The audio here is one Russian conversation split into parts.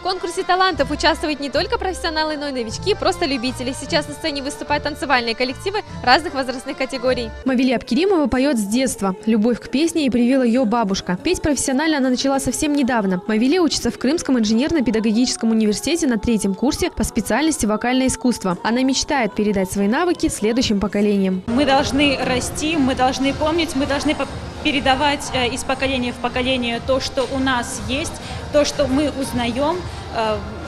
конкурсе талантов участвуют не только профессионалы, но и новички, просто любители. Сейчас на сцене выступают танцевальные коллективы разных возрастных категорий. Мавиле Абкеримова поет с детства. Любовь к песне ей привила ее бабушка. Петь профессионально она начала совсем недавно. Мавиле учится в Крымском инженерно-педагогическом университете на 3-м курсе по специальности вокальное искусство. Она мечтает передать свои навыки следующим поколениям. Мы должны расти, мы должны помнить, мы должны передавать из поколения в поколение то, что у нас есть, то, что мы узнаем.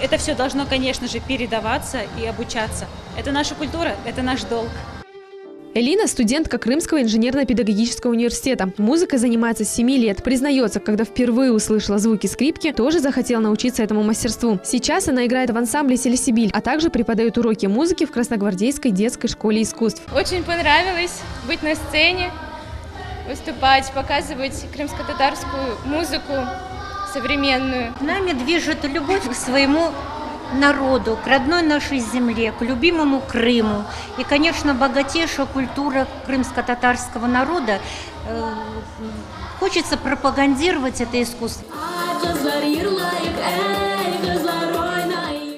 Это все должно, конечно же, передаваться и обучаться. Это наша культура, это наш долг. Элина – студентка Крымского инженерно-педагогического университета. Музыкой занимается с 7 лет. Признается, когда впервые услышала звуки скрипки, тоже захотела научиться этому мастерству. Сейчас она играет в ансамбле «Сельсибиль», а также преподает уроки музыки в Красногвардейской детской школе искусств. Очень понравилось быть на сцене, выступать, показывать крымско-татарскую музыку современную. Нами движет любовь к своему народу, к родной нашей земле, к любимому Крыму. И, конечно, богатейшая культура крымско-татарского народа. Хочется пропагандировать это искусство.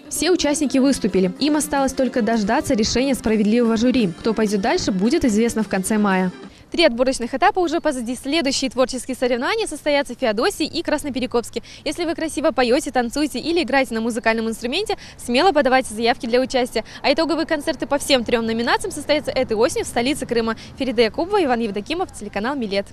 Все участники выступили. Им осталось только дождаться решения справедливого жюри. Кто пойдет дальше, будет известно в конце мая. 3 отборочных этапа уже позади. Следующие творческие соревнования состоятся в Феодосии и Красноперекопске. Если вы красиво поете, танцуете или играете на музыкальном инструменте, смело подавайте заявки для участия. А итоговые концерты по всем 3 номинациям состоятся этой осенью в столице Крыма. Фериде Якубова, Иван Евдокимов, телеканал Милет.